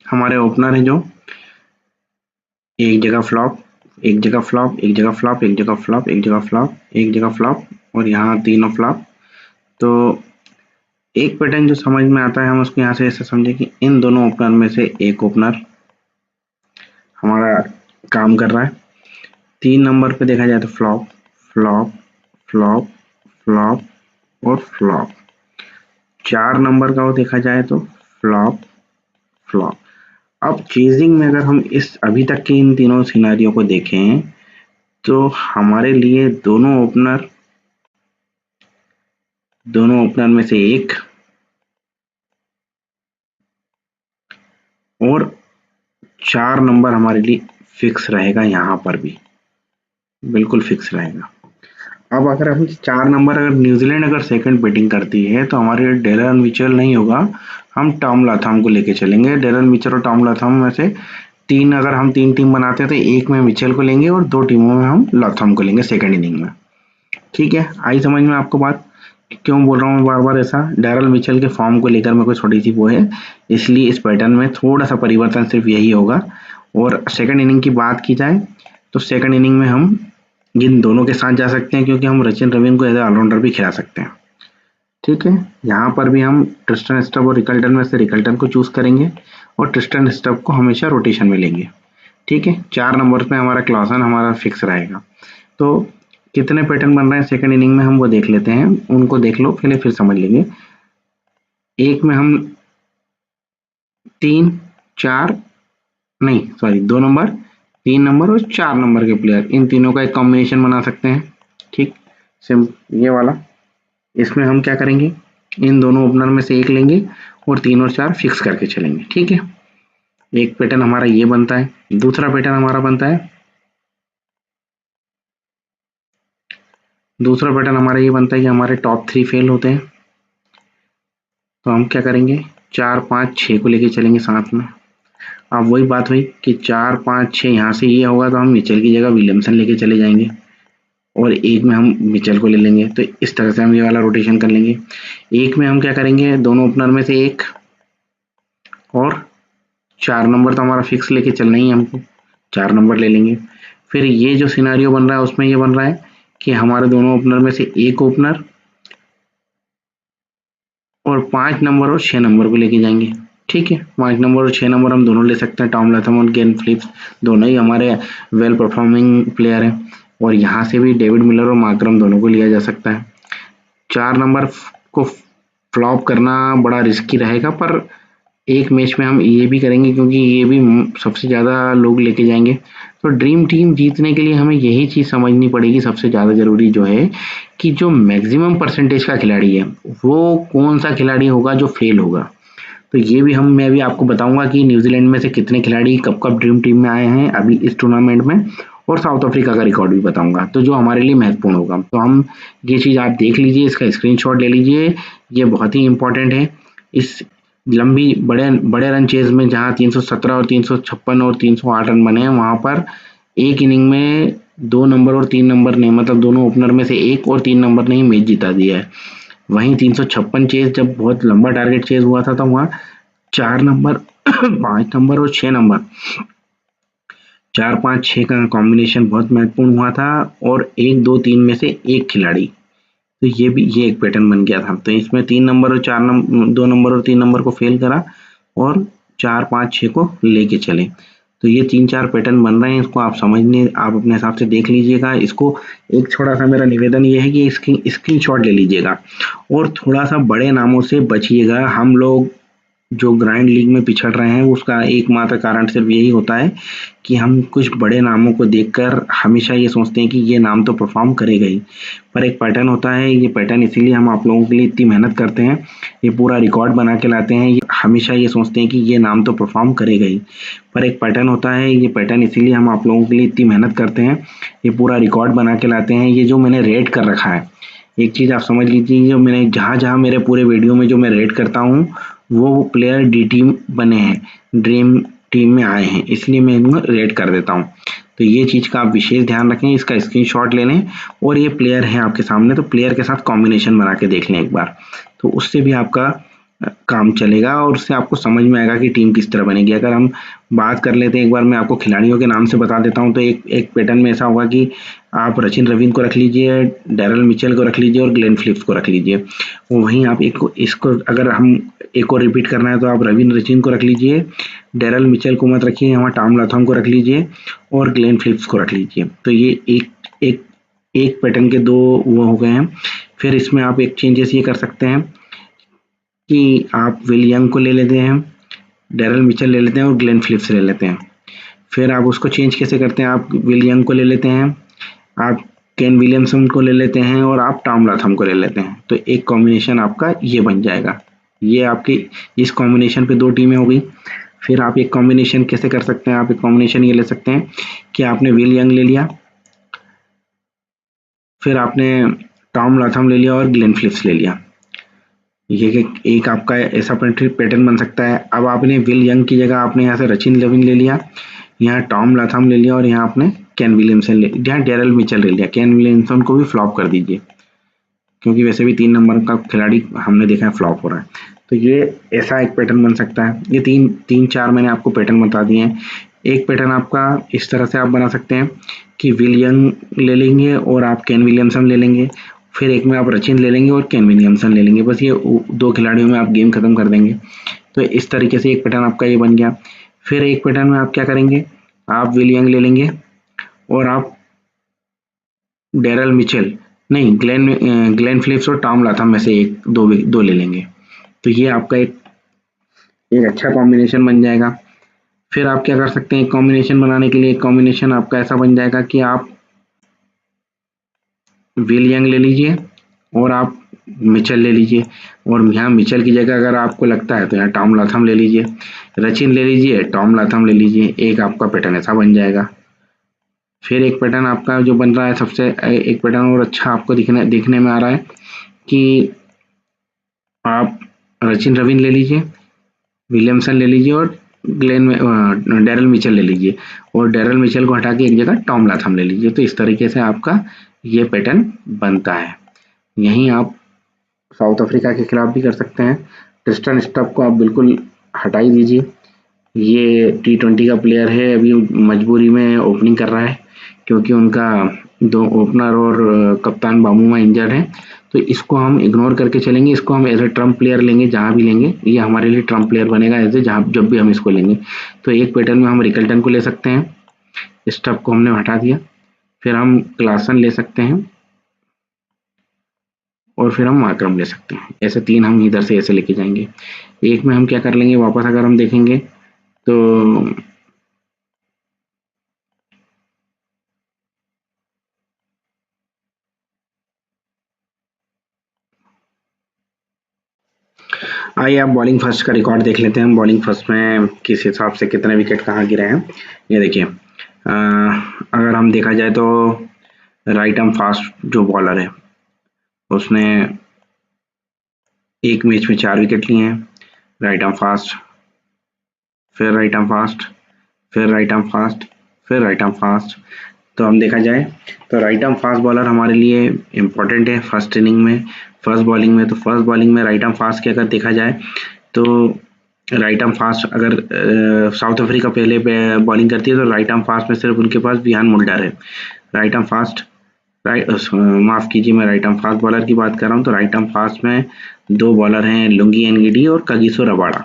हमारे ओपनर हैं जो एक जगह फ्लॉप, एक जगह फ्लॉप, एक जगह फ्लॉप, एक जगह फ्लॉप, एक जगह फ्लॉप, एक जगह फ्लॉप, और यहाँ तीनों फ्लॉप। तो एक पैटर्न जो समझ में आता है हम उसको यहाँ से ऐसे समझे कि इन दोनों ओपनर में से एक ओपनर हमारा काम कर रहा है। 3 नंबर पे देखा जाए तो फ्लॉप फ्लॉप फ्लॉप फ्लॉप और फ्लॉप। 4 नंबर का वो देखा जाए तो फ्लॉप फ्लॉप। अब चेजिंग में अगर हम इस अभी तक के इन तीनों सिनारियों को देखें तो हमारे लिए दोनों ओपनर में से एक और 4 नंबर हमारे लिए फिक्स रहेगा, यहाँ पर भी बिल्कुल फिक्स रहेगा। अब अगर हम 4 नंबर अगर न्यूजीलैंड अगर सेकंड बैटिंग करती है तो हमारे डेरन मिचेल नहीं होगा, हम टॉम लाथम को लेके चलेंगे। डेरन मिचेल और टॉम लाथम में से अगर हम 3 टीम बनाते हैं तो एक में मिचेल को लेंगे और 2 टीमों में हम लाथम को लेंगे सेकंड इनिंग में। ठीक है, आई समझ में आपको बात? क्यों बोल रहा हूँ बार बार ऐसा? डैरल मिचेल के फॉर्म को लेकर मेरे को थोड़ी सी वो है, इसलिए इस पैटर्न में थोड़ा सा परिवर्तन सिर्फ यही होगा। और सेकंड इनिंग की बात की जाए तो सेकंड इनिंग में हम इन दोनों के साथ जा सकते हैं, क्योंकि हम रचिन रवीन को एज ऑलराउंडर भी खिला सकते हैं। ठीक है, यहाँ पर भी हम ट्रिस्टन स्टब और रिकल्टन में से रिकल्टन को चूज करेंगे और ट्रिस्टन स्टब को हमेशा रोटेशन में लेंगे। ठीक है, 4 नंबर पे हमारा क्लॉसन हमारा फिक्स रहेगा। तो कितने पैटर्न बन रहे हैं सेकंड इनिंग में हम वो देख लेते हैं, उनको देख लो पहले फिर समझ लेंगे। एक में हम 3 4 नहीं सॉरी 2 नंबर 3 नंबर और 4 नंबर के प्लेयर, इन तीनों का एक कॉम्बिनेशन बना सकते हैं। ठीक, सिम ये वाला। इसमें हम क्या करेंगे, इन दोनों ओपनर में से एक लेंगे और 3 और 4 फिक्स करके चलेंगे। ठीक है, एक पैटर्न हमारा ये बनता है। दूसरा पैटर्न हमारा बनता है कि हमारे टॉप 3 फेल होते हैं, तो हम क्या करेंगे 4 5 6 को लेके चलेंगे साथ में। अब वही बात हुई कि 4 5 6 यहाँ से ये होगा तो हम मिचेल की जगह विलियमसन लेके चले जाएंगे और एक में हम मिचेल को ले लेंगे। तो इस तरह से हम ये वाला रोटेशन कर लेंगे। एक में हम क्या करेंगे, दोनों ओपनर में से एक और 4 नंबर तो हमारा फिक्स लेके चलना ही है, हमको 4 नंबर ले लेंगे। फिर ये जो सिनारियो बन रहा है उसमें ये बन रहा है कि हमारे दोनों ओपनर में से एक ओपनर और 5 नंबर और 6 नंबर को लेके जाएंगे। ठीक है, 5 नंबर और 6 नंबर हम दोनों ले सकते हैं। टॉम लाथम और गेन फिलिप्स दोनों ही हमारे वेल परफॉर्मिंग प्लेयर हैं, और यहाँ से भी डेविड मिलर और मार्करम दोनों को लिया जा सकता है। 4 नंबर को फ्लॉप करना बड़ा रिस्की रहेगा, पर एक मैच में हम ये भी करेंगे क्योंकि ये भी सबसे ज़्यादा लोग लेके जाएंगे। तो ड्रीम टीम जीतने के लिए हमें यही चीज़ समझनी पड़ेगी, सबसे ज़्यादा ज़रूरी जो है कि जो मैक्सिमम परसेंटेज का खिलाड़ी है वो कौन सा खिलाड़ी होगा जो फेल होगा। तो ये भी मैं भी आपको बताऊंगा कि न्यूजीलैंड में से कितने खिलाड़ी कब कब ड्रीम टीम में आए हैं अभी इस टूर्नामेंट में, और साउथ अफ्रीका का रिकॉर्ड भी बताऊंगा, तो जो हमारे लिए महत्वपूर्ण होगा। तो हम ये चीज़ आप देख लीजिए, इसका स्क्रीनशॉट ले लीजिए, ये बहुत ही इंपॉर्टेंट है। इस लंबी बड़े बड़े रन चेज में जहां 317 और 356 और 308 रन बने हैं, वहां पर एक इनिंग में 2 नंबर और 3 नंबर ने, मतलब दोनों ओपनर में से एक और 3 नंबर ने ही मैच जिता दिया है। वहीं 356 चेज जब बहुत लंबा टारगेट चेज हुआ था तो वहां 4 नंबर 5 नंबर और 6 नंबर 4 5 6 का कॉम्बिनेशन बहुत महत्वपूर्ण हुआ था, और 1 2 3 में से एक खिलाड़ी तो ये एक पैटर्न बन गया था। तो इसमें 3 नंबर और 4 नंबर 2 नंबर और 3 नंबर को फेल करा और 4 5 6 को लेके चले। तो ये 3-4 पैटर्न बन रहे हैं, इसको आप समझने आप अपने हिसाब से देख लीजिएगा। इसको एक छोटा-सा मेरा निवेदन ये है कि इसकी स्क्रीनशॉट ले लीजिएगा और थोड़ा-सा बड़े नामों से बचिएगा। हम लोग जो ग्रांड लीग में पिछड़ रहे हैं उसका एकमात्र कारण सिर्फ यही होता है कि हम कुछ बड़े नामों को देखकर हमेशा ये सोचते हैं कि ये नाम तो परफॉर्म करेगा ही, पर एक पैटर्न होता है। ये पैटर्न इसीलिए हम आप लोगों के लिए इतनी मेहनत करते हैं, ये पूरा रिकॉर्ड बना के लाते हैं। ये हमेशा ये सोचते हैं कि ये नाम तो परफॉर्म करेगा ही, पर एक पैटर्न होता है। ये पैटर्न इसीलिए हम आप लोगों के लिए इतनी मेहनत करते हैं, ये पूरा रिकॉर्ड बना के लाते हैं। ये जो मैंने रेट कर रखा है, एक चीज़ आप समझ लीजिए, जो मैंने जहाँ मेरे पूरे वीडियो में जो मैं रेट करता हूँ वो प्लेयर डी टीम बने हैं, ड्रीम टीम में आए हैं, इसलिए मैं इनको रेट कर देता हूँ। तो ये चीज़ का आप विशेष ध्यान रखें, इसका स्क्रीनशॉट ले लें और ये प्लेयर है आपके सामने, तो प्लेयर के साथ कॉम्बिनेशन बना के देख लें एक बार, तो उससे भी आपका काम चलेगा और उससे आपको समझ में आएगा कि टीम किस तरह बनेगी। अगर हम बात कर लेते हैं, एक बार मैं आपको खिलाड़ियों के नाम से बता देता हूँ। तो एक पैटर्न में ऐसा होगा कि आप सचिन रविंद्र को रख लीजिए, डैरेल मिचेल को रख लीजिए और ग्लेन फिलिप्स को रख लीजिए। वहीं आप इसको अगर हम एक और रिपीट करना है तो आप रविंद्र सचिन को रख लीजिए, डैरेल मिचेल को मत रखिए, वहाँ टॉम लाथम को रख लीजिए और ग्लेन फिलिप्स को रख लीजिए। तो ये एक पैटर्न के 2 वो हो गए हैं। फिर इसमें आप एक चेंजेस ये कर सकते हैं कि आप विल यंग को ले लेते हैं, डैरेल मिचेल ले लेते हैं और ग्लेन फिलिप्स ले लेते हैं। फिर आप उसको चेंज कैसे करते हैं, आप विल यंग को ले लेते हैं, आप केन विलियमसन को ले लेते हैं और आप टॉम लाथम को ले लेते हैं। तो एक कॉम्बिनेशन आपका ये बन जाएगा। ये आपकी इस कॉम्बिनेशन पे 2 टीमें हो गई। फिर आप एक कॉम्बिनेशन कैसे कर सकते हैं, आप एक कॉम्बिनेशन ये ले सकते हैं कि आपने विल यंग ले लिया, फिर आपने टॉम लाथम ले लिया और ग्लेन फिलिप्स ले लिया। ये एक आपका ऐसा पैटर्न बन सकता है। अब आपने विल यंग की जगह आपने यहाँ से सचिन रविंद्र ले लिया, यहाँ टॉम लाथम ले लिया और यहाँ आपने केन विलियमसन ले लिया, डैरेल मिचेल ले लिया। केन विलियमसन को भी फ्लॉप कर दीजिए क्योंकि वैसे भी 3 नंबर का खिलाड़ी हमने देखा है फ्लॉप हो रहा है। तो ये ऐसा एक पैटर्न बन सकता है। ये 3-4 मैंने आपको पैटर्न बता दिए हैं। एक पैटर्न आपका इस तरह से आप बना सकते हैं कि विल यंग ले लेंगे और आप केन विलियमसन ले लेंगे, फिर एक में आप सचिन ले लेंगे और केन विलियमसन ले लेंगे। बस ये 2 खिलाड़ियों में आप गेम खत्म कर देंगे। तो इस तरीके से एक पैटर्न आपका ये बन गया। फिर एक पैटर्न में आप क्या करेंगे, आप विल यंग ले लेंगे और आप डैरेल मिचेल नहीं ग्लेन फिलिप्स और टॉम लाथम में से दो ले लेंगे। तो ये आपका एक अच्छा कॉम्बिनेशन बन जाएगा। फिर आप क्या कर सकते हैं, कॉम्बिनेशन बनाने के लिए एक कॉम्बिनेशन आपका ऐसा बन जाएगा कि आप विल यंग ले लीजिए और आप मिचेल ले लीजिए और यहाँ मिचेल की जगह अगर आपको लगता है तो यहाँ टॉम लाथम ले लीजिए, सचिन ले लीजिए, टॉम लाथम ले लीजिए। एक आपका पैटर्न ऐसा बन जाएगा। फिर एक पैटर्न आपका जो बन रहा है सबसे एक पैटर्न और अच्छा आपको दिखने में आ रहा है कि आप सचिन रविंद्र ले लीजिए, विलियमसन ले लीजिए और डैरेल मिचेल ले लीजिए और डैरेल मिचेल को हटा के एक जगह टॉम लाथम ले लीजिए। तो इस तरीके से आपका ये पैटर्न बनता है। यहीं आप साउथ अफ्रीका के खिलाफ भी कर सकते हैं। ट्रिस्टन स्टफ को आप बिल्कुल हटा ही दीजिए। ये T20 का प्लेयर है, अभी मजबूरी में ओपनिंग कर रहा है क्योंकि उनका 2 ओपनर और कप्तान बामूमा इंजर्ड है। तो इसको हम इग्नोर करके चलेंगे, इसको हम एज ए ट्रम्प प्लेयर लेंगे। जहाँ भी लेंगे ये हमारे लिए ट्रम्प प्लेयर बनेगा एज ए जब भी हम इसको लेंगे। तो एक पैटर्न में हम रिकल्टन को ले सकते हैं, स्टफ को हमने हटा दिया। फिर हम क्लासन ले सकते हैं और फिर हम मार्करम ले सकते हैं। ऐसे 3 हम इधर से ऐसे लेके जाएंगे। एक में हम क्या कर लेंगे, वापस अगर हम देखेंगे तो आइए आप बॉलिंग फर्स्ट का रिकॉर्ड देख लेते हैं। बॉलिंग फर्स्ट में किस हिसाब से कितने विकेट कहाँ गिरे हैं ये देखिए। अगर हम देखा जाए तो राइट आर्म फास्ट जो बॉलर है उसने एक मैच में 4 विकेट लिए हैं। राइट आर्म फास्ट, फिर राइट आर्म फास्ट, फिर राइट आर्म फास्ट, फिर राइट आर्म फास्ट। तो हम देखा जाए तो राइट आर्म फास्ट बॉलर हमारे लिए इम्पोर्टेंट है फर्स्ट इनिंग में, फर्स्ट बॉलिंग में। तो फर्स्ट बॉलिंग में राइट आर्म फास्ट की अगर देखा जाए तो राइट आर्म फास्ट अगर साउथ अफ्रीका पहले बॉलिंग करती है तो राइट आर्म फास्ट में सिर्फ उनके पास बिहान मुल्डर है। राइट आर्म फास्ट माफ कीजिए, मैं राइट आर्म फास्ट बॉलर की बात कर रहा हूँ। तो राइट आर्म फास्ट में 2 बॉलर हैं, लुंगी एनगिडी और कागिसो रबाडा।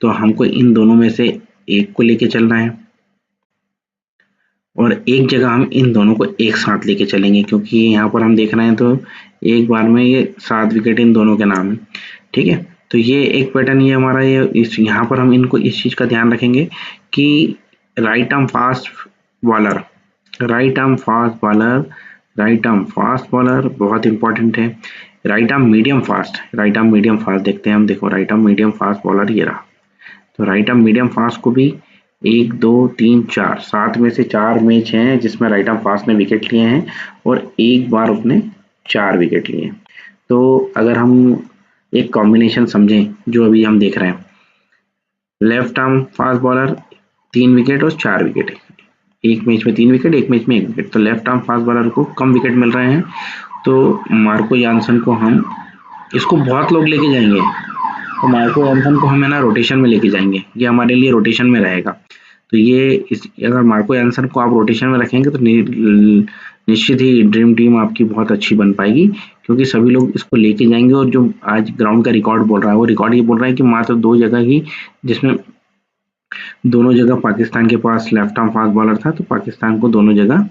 तो हमको इन दोनों में से एक को लेके चलना है और एक जगह हम इन दोनों को एक साथ लेके चलेंगे, क्योंकि यहाँ पर हम देख रहे हैं तो एक बार में ये 7 विकेट इन दोनों के नाम है। ठीक है, तो ये एक पैटर्न ये हमारा यहाँ पर हम इनको इस चीज़ का ध्यान रखेंगे कि right arm fast bowler, right arm fast bowler, right arm fast bowler बहुत इंपॉर्टेंट है। Right arm medium fast, right arm medium fast देखते हैं हम। देखो right arm medium fast bowler ये रहा। तो राइट आर्म मीडियम फास्ट को भी 1 2 3 4 7 में से 4 मैच हैं जिसमें राइट आर्म फास्ट ने विकेट लिए हैं और एक बार उसने 4 विकेट लिए हैं। तो अगर हम एक कॉम्बिनेशन समझें जो अभी हम देख रहे हैं, left arm fast bowler 3 wicket और 4 विकेट, एक मैच में 3 विकेट, एक मैच में 1 विकेट। तो लेफ्ट आर्म फास्ट बॉलर को कम विकेट मिल रहे हैं, तो मार्को यानसन को हम, इसको बहुत लोग लेके जाएंगे, तो मार्को यानसन को हम है ना रोटेशन में लेके जाएंगे, ये हमारे लिए रोटेशन में रहेगा। तो ये अगर मार्को यानसन को आप रोटेशन में रखेंगे तो निश्चित ही ड्रीम टीम आपकी बहुत अच्छी बन पाएगी, क्योंकि सभी लोग इसको लेके जाएंगे। और जो आज ग्राउंड का रिकॉर्ड बोल रहा है, वो रिकॉर्ड ये बोल रहा है कि मात्र 2 जगह ही, जिसमें दोनों जगह पाकिस्तान के पास लेफ्ट आर्म फास्ट बॉलर था, तो पाकिस्तान को दोनों जगह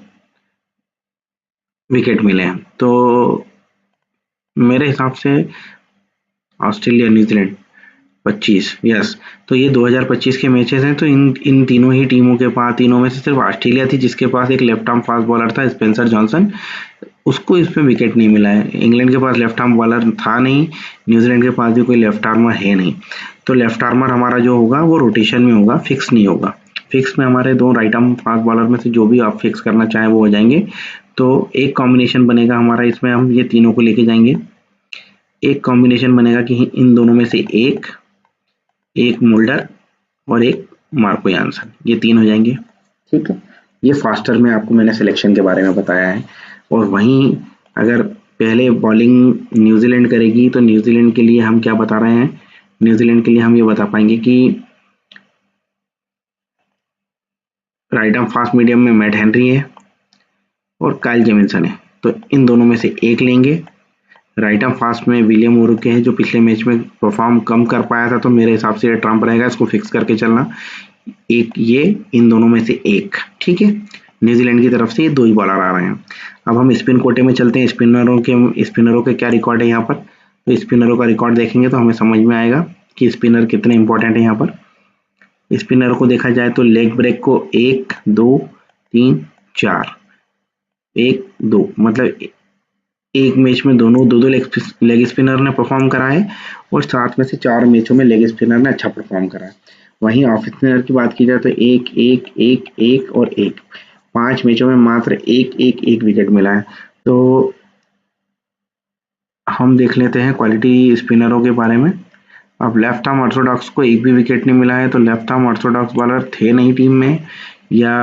विकेट मिले हैं। तो मेरे हिसाब से ऑस्ट्रेलिया न्यूजीलैंड 25, यस। तो ये 2025 के मैचेस हैं। तो इन तीनों ही टीमों के पास, तीनों में से सिर्फ ऑस्ट्रेलिया थी जिसके पास एक लेफ्ट आर्म फास्ट बॉलर था, स्पेंसर जॉनसन, उसको इस पे विकेट नहीं मिला है। इंग्लैंड के पास लेफ्ट आर्म बॉलर था नहीं, न्यूजीलैंड के पास भी कोई लेफ्ट आर्मर है नहीं। तो लेफ्ट आर्मर हमारा जो होगा वो रोटेशन में होगा, फिक्स नहीं होगा। फिक्स में हमारे 2 राइट आर्म फास्ट बॉलर में से जो भी आप फिक्स करना चाहें वो हो जाएंगे। तो एक कॉम्बिनेशन बनेगा हमारा, इसमें हम ये तीनों को लेके जाएंगे। एक कॉम्बिनेशन बनेगा कि इन दोनों में से एक मुल्डर और एक मार्को यानसन, ये 3 हो जाएंगे। ठीक है, ये फास्टर में आपको मैंने सिलेक्शन के बारे में बताया है। और वहीं अगर पहले बॉलिंग न्यूजीलैंड करेगी तो न्यूजीलैंड के लिए हम क्या बता रहे हैं, न्यूजीलैंड के लिए हम ये बता पाएंगे कि राइट आर्म फास्ट मीडियम में मैट हेनरी है और काइल जेमिसन है, तो इन दोनों में से एक लेंगे। राइट आर्म फास्ट में विलियम ओरुके है जो पिछले मैच में परफॉर्म कम कर पाया था, तो मेरे हिसाब से ये ट्रम्प रहेगा, इसको फिक्स करके चलना। एक ये, इन दोनों में से एक। ठीक है, न्यूजीलैंड की तरफ से ये 2 ही बॉलर आ रहे हैं। अब हम स्पिन कोटे में चलते हैं। स्पिनरों के क्या रिकॉर्ड है यहाँ पर। तो स्पिनरों का रिकॉर्ड देखेंगे तो हमें समझ में आएगा कि स्पिनर कितने इंपॉर्टेंट है यहाँ पर। स्पिनर को देखा जाए तो लेग ब्रेक को 1 2 3 4, 1 2 मतलब एक मैच में दोनों दो लेग स्पिनर ने परफॉर्म करा है और 7 में से 4 मैचों में लेग स्पिनर ने अच्छा परफॉर्म करा है। वहीं ऑफ स्पिनर की बात की जाए तो 1 1 1 1 और 1, 5 मैचों में मात्र 1 1 1 विकेट मिला है। तो हम देख लेते हैं क्वालिटी स्पिनरों के बारे में। अब लेफ्ट आर्म ऑर्थोडॉक्स को एक भी विकेट नहीं मिला है, तो लेफ्ट आर्म ऑर्थोडॉक्स बॉलर थे नहीं टीम में या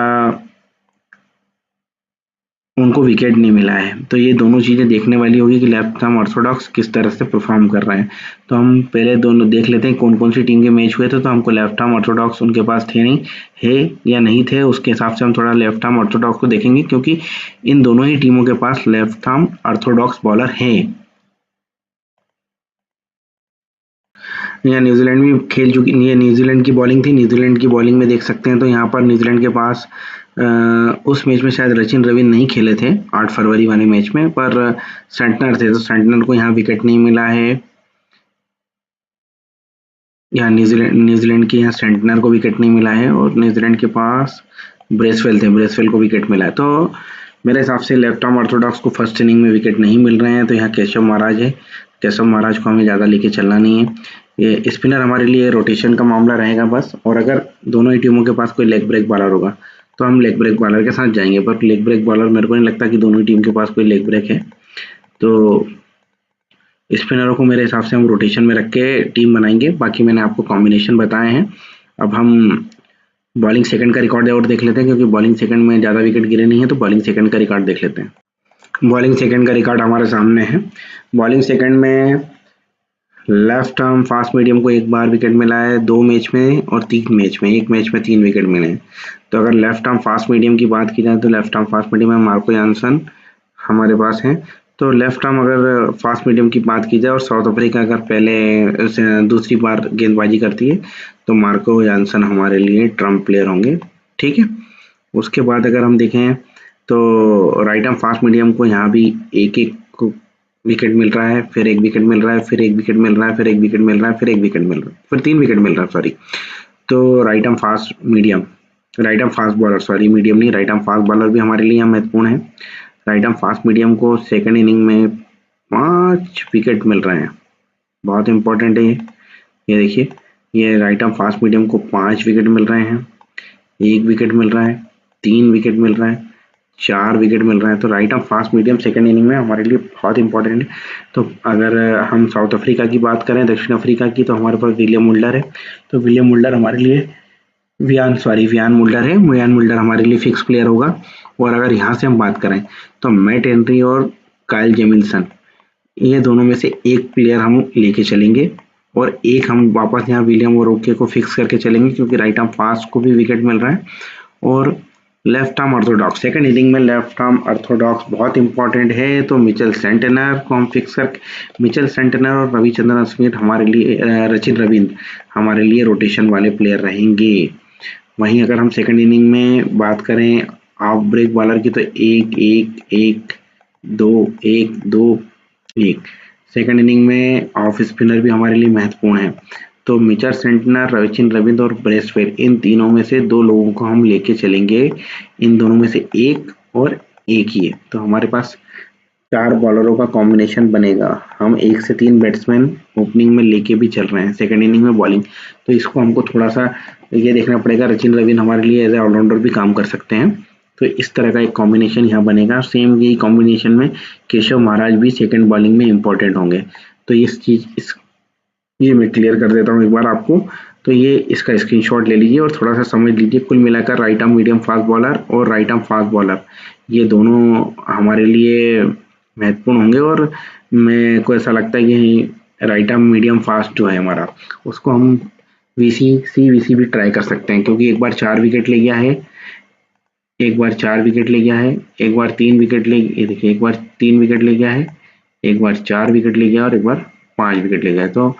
उनको विकेट नहीं मिला है। तो ये दोनों चीज़ें देखने वाली होगी कि लेफ्ट आर्म ऑर्थोडॉक्स किस तरह से परफॉर्म कर रहे हैं। तो हम पहले दोनों देख लेते हैं कौन कौन सी टीम के मैच हुए थे। तो हमको लेफ्ट आर्म ऑर्थोडॉक्स उनके पास थे नहीं, है या नहीं थे, उसके हिसाब से हम थोड़ा लेफ्ट आर्म ऑर्थोडॉक्स को देखेंगे, क्योंकि इन दोनों ही टीमों के पास लेफ्ट आर्म ऑर्थोडॉक्स बॉलर हैं। यहाँ न्यूजीलैंड भी खेल चुकी, ये न्यूजीलैंड की बॉलिंग थी। न्यूजीलैंड की बॉलिंग में देख सकते हैं तो यहाँ पर न्यूजीलैंड के पास उस मैच में शायद रचिन रवीन नहीं खेले थे 8 फरवरी वाले मैच में, पर सेंटनर थे, तो सेंटनर को यहाँ विकेट नहीं मिला है। यहाँ न्यूजीलैंड के यहाँ सेंटनर को विकेट नहीं मिला है और न्यूजीलैंड के पास ब्रेसवेल थे, ब्रेसवेल को विकेट मिला है। तो मेरे हिसाब से लेफ्ट आर्म ऑर्थोडॉक्स को फर्स्ट इनिंग में विकेट नहीं मिल रहे हैं, तो यहाँ केशव महाराज है। केशव महाराज को हमें ज़्यादा लेके चलना नहीं है। ये स्पिनर हमारे लिए रोटेशन का मामला रहेगा बस। और अगर दोनों ही टीमों के पास कोई लेग ब्रेक बॉलर होगा तो हम लेग ब्रेक बॉलर के साथ जाएंगे, पर लेग ब्रेक बॉलर मेरे को नहीं लगता कि दोनों ही टीम के पास कोई लेग ब्रेक है। तो स्पिनरों को मेरे हिसाब से हम रोटेशन में रख के टीम बनाएंगे। बाकी मैंने आपको कॉम्बिनेशन बताए हैं। अब हम बॉलिंग सेकंड का रिकॉर्ड और देख लेते हैं, क्योंकि बॉलिंग सेकंड में ज़्यादा विकेट गिरे नहीं है, तो बॉलिंग सेकंड का रिकॉर्ड देख लेते हैं। बॉलिंग सेकंड का रिकॉर्ड हमारे सामने है। बॉलिंग सेकंड में लेफ्ट आर्म फास्ट मीडियम को एक बार विकेट मिला है 2 मैच में और 3 मैच में, एक मैच में 3 विकेट मिले हैं। तो अगर लेफ्ट आर्म फास्ट मीडियम की बात की जाए तो लेफ्ट आर्म फास्ट मीडियम में मार्को यानसन, हमारे पास हैं। तो लेफ्ट आर्म अगर फास्ट मीडियम की बात की जाए और साउथ अफ्रीका अगर पहले दूसरी बार गेंदबाजी करती है तो मार्को जानसन हमारे लिए ट्रम्प प्लेयर होंगे, ठीक है। उसके बाद अगर हम देखें तो राइट आर्म फास्ट मीडियम को यहाँ भी एक एक विकेट मिल रहा है, फिर एक विकेट मिल रहा है, फिर एक विकेट मिल रहा है, फिर एक विकेट मिल रहा है, फिर एक विकेट मिल रहा है, फिर 3 विकेट मिल रहा है, सॉरी। तो right arm fast bowler, sorry medium नहीं, राइट आर्म फास्ट बॉलर भी हमारे लिए महत्वपूर्ण है। राइट आर्म फास्ट मीडियम को सेकंड इनिंग में 5 विकेट मिल रहे हैं, बहुत इंपॉर्टेंट है ये देखिए, ये राइट आर्म फास्ट मीडियम को 5 विकेट मिल रहे हैं, 1 विकेट मिल रहा है, 3 विकेट मिल रहा है, 4 विकेट मिल रहा है। तो right arm fast medium second inning में हमारे लिए बहुत इंपॉर्टेंट है। तो अगर हम साउथ अफ्रीका की बात करें, दक्षिण अफ्रीका की, तो हमारे पास विलियम मुल्डर है। तो विलियम मुल्डर हमारे लिए वियान मुल्डर है। वियान मुल्डर हमारे लिए फिक्स प्लेयर होगा। और अगर यहाँ से हम बात करें तो मैट हेनरी और काइल जेमिसन, ये दोनों में से एक प्लेयर हम लेके चलेंगे और एक हम वापस यहाँ विलियम और ओके को फिक्स करके चलेंगे, क्योंकि राइट आर्म फास्ट को भी विकेट मिल रहा है। और left arm Orthodox, second inning में लेफ्ट आर्म ऑर्थोडॉक्स बहुत इंपॉर्टेंट है। तो मिचेल सेंटनर को हम फिक्स करके, मिचेल सेंटनर और रविचंद्रन अश्विन हमारे लिए, रचिन रविंद्र हमारे लिए रोटेशन वाले प्लेयर रहेंगे। वहीं अगर हम सेकंड इनिंग में बात करें ऑफ ब्रेक बॉलर की, तो 1-1-1-2 सेकंड इनिंग में ऑफ स्पिनर भी हमारे लिए महत्वपूर्ण है। तो मिचेल सेंटनर, रविचंद्रन रविंद्र और ब्रेसवेल, इन तीनों में से 2 लोगों को हम लेके चलेंगे। इन दोनों में से एक और एक ही है, तो हमारे पास 4 बॉलरों का कॉम्बिनेशन बनेगा। हम 1 से 3 बैट्समैन ओपनिंग में लेके भी चल रहे हैं, सेकंड इनिंग में बॉलिंग। तो इसको हमको थोड़ा सा ये देखना पड़ेगा, रचिन रविंद्र हमारे लिए एज ए ऑलराउंडर भी काम कर सकते हैं। तो इस तरह का एक कॉम्बिनेशन यहाँ बनेगा। सेम यही कॉम्बिनेशन में केशव महाराज भी सेकंड बॉलिंग में इंपॉर्टेंट होंगे। तो ये मैं क्लियर कर देता हूँ एक बार आपको। तो ये इसका स्क्रीनशॉट ले लीजिए और थोड़ा सा समझ लीजिए। कुल मिलाकर right arm medium fast bowler और राइट आर्म फास्ट बॉलर, ये दोनों हमारे लिए महत्वपूर्ण होंगे। और मेरे को ऐसा लगता है कि राइट आर्म मीडियम फास्ट जो है हमारा, उसको हम वीसी भी ट्राई कर सकते हैं, क्योंकि एक बार 4 विकेट ले गया है, एक बार 4 विकेट ले गया है, एक बार 3 विकेट ले, ये देखिए, एक बार 3 विकेट ले गया है, एक बार 4 विकेट ले गया और एक बार 5 विकेट ले गया। तो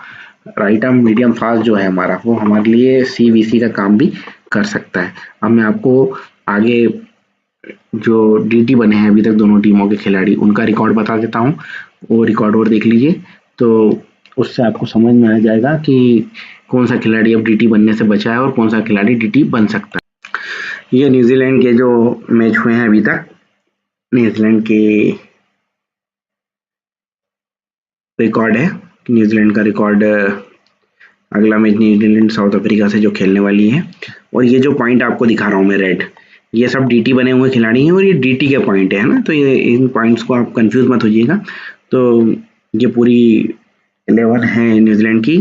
राइट आर्म मीडियम फास्ट जो है हमारा, वो हमारे लिए सीवीसी का काम भी कर सकता है। अब मैं आपको आगे जो डीटी बने हैं अभी तक दोनों टीमों के खिलाड़ी, उनका रिकॉर्ड बता देता हूँ। वो रिकॉर्ड और देख लीजिए, तो उससे आपको समझ में आ जाएगा कि कौन सा खिलाड़ी अब डीटी बनने से बचा है और कौन सा खिलाड़ी डीटी बन सकता है। ये न्यूजीलैंड के जो मैच हुए हैं अभी तक, न्यूजीलैंड के रिकॉर्ड है। न्यूजीलैंड का रिकॉर्ड, अगला मैच न्यूजीलैंड साउथ अफ्रीका से जो खेलने वाली है। और ये जो पॉइंट आपको दिखा रहा हूँ मैं रेड, ये सब डीटी बने हुए खिलाड़ी हैं और ये डीटी के पॉइंट है ना। तो ये इन पॉइंट्स को आप कंफ्यूज मत होइएगा। तो ये पूरी 11 है न्यूजीलैंड की।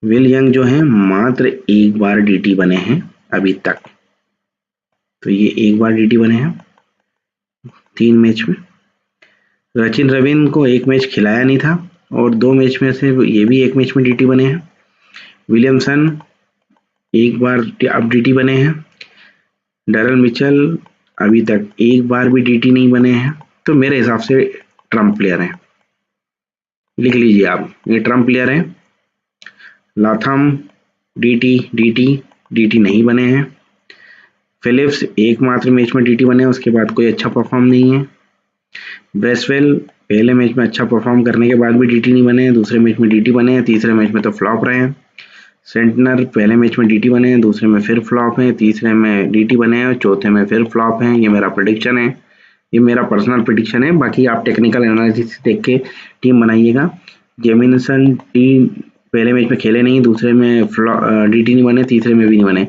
विल यंग जो है मात्र एक बार डीटी बने हैं अभी तक। तो ये एक बार डीटी बने हैं 3 मैच में। रचिन रविंद्र को एक मैच खिलाया नहीं था और 2 मैच में से ये भी एक मैच में डीटी बने हैं। विलियमसन एक बार अब डीटी बने हैं। डैरल मिचेल अभी तक एक बार भी डीटी नहीं बने हैं। तो मेरे हिसाब से ट्रम्प प्लेयर हैं, लिख लीजिए आप, ये ट्रम्प प्लेयर हैं। लाथम डीटी नहीं बने हैं। फिलिप्स एकमात्र मैच में डीटी बने हैं, उसके बाद कोई अच्छा परफॉर्म नहीं है। ब्रेसवेल पहले मैच में अच्छा परफॉर्म करने के बाद भी डीटी नहीं बने हैं, दूसरे मैच में डीटी बने हैं, तीसरे मैच में तो फ्लॉप रहे हैं। सेंटनर पहले मैच में डीटी बने हैं, दूसरे में फिर फ्लॉप हैं, तीसरे में डीटी बने हैं और चौथे में फिर फ्लॉप हैं। ये मेरा प्रेडिक्शन है, ये मेरा पर्सनल प्रेडिक्शन है। बाकी आप टेक्निकल एनालिसिस देख के टीम बनाइएगा। जेमिसन टीम पहले मैच में खेले नहीं, दूसरे में डीटी नहीं बने, तीसरे में भी नहीं बने।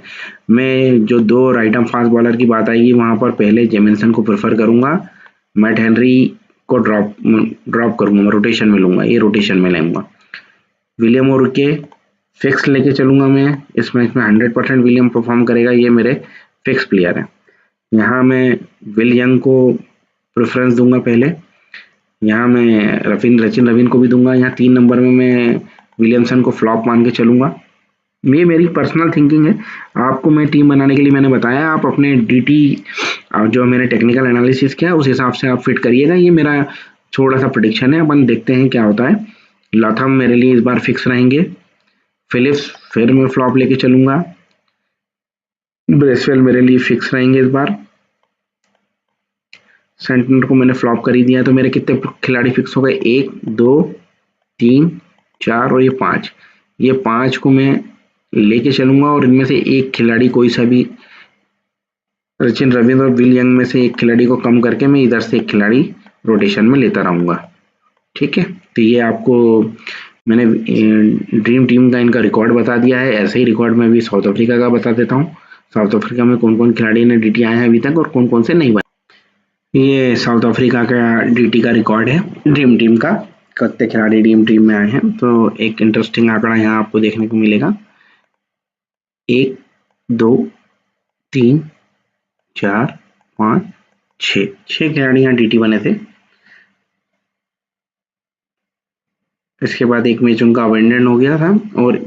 मैं जो 2 राइट आर्म फास्ट बॉलर की बात आएगी वहां पर पहले जेमिसन को प्रेफर करूंगा, मैट हेनरी को ड्रॉप करूंगा, मैं रोटेशन में लूंगा, ये रोटेशन में लेऊंगा। विलियम और के फिक्स लेके चलूंगा मैं इस मैच में, 100% विलियम परफॉर्म करेगा, ये मेरे फिक्स प्लेयर है। यहाँ मैं विल यंग को प्रेफरेंस दूंगा पहले, यहाँ मैं रचिन रविंद्र को भी दूंगा। यहाँ 3 नंबर में मैं विलियमसन को फ्लॉप मान के चलूंगा। ये मेरी पर्सनल थिंकिंग है, आपको मैं टीम बनाने के लिए मैंने बताया, आप अपने डीटी जो मैंने टेक्निकल एनालिसिस किया उस हिसाब से आप फिट करिएगा। ये मेरा थोड़ा सा प्रेडिक्शन है, अपन देखते हैं क्या होता है। लाथम मेरे लिए इस बार फिक्स रहेंगे, फिलिप्स फिर मैं फ्लॉप लेके चलूंगा, ब्रेसवेल मेरे लिए फिक्स रहेंगे इस बार, सेंटिनल को मैंने फ्लॉप कर ही दिया। तो मेरे कितने खिलाड़ी फिक्स हो गए, 1 2 3 4 और ये 5। ये 5 को मैं लेके चलूंगा और इनमें से एक खिलाड़ी कोई सा भी, सचिन रविंद्र और विल यंग में से एक खिलाड़ी को कम करके मैं इधर से एक खिलाड़ी रोटेशन में लेता रहूंगा। ठीक है, तो ये आपको मैंने ड्रीम टीम का इनका रिकॉर्ड बता दिया है। ऐसे ही रिकॉर्ड मैं भी साउथ अफ्रीका का बता देता हूँ। साउथ अफ्रीका में कौन कौन खिलाड़ी ने डीटी आए हैं अभी तक और कौन कौन से नहीं बने। ये साउथ अफ्रीका का डीटी का रिकॉर्ड है, ड्रीम टीम का, कितने खिलाड़ी ड्रीम टीम में आए हैं। तो एक इंटरेस्टिंग आंकड़ा यहाँ आपको देखने को मिलेगा, 1 2 3 4 5 6 खिलाड़ी यहाँ डीटी बने थे। इसके बाद एक मैच उनका अबेंडन हो गया था और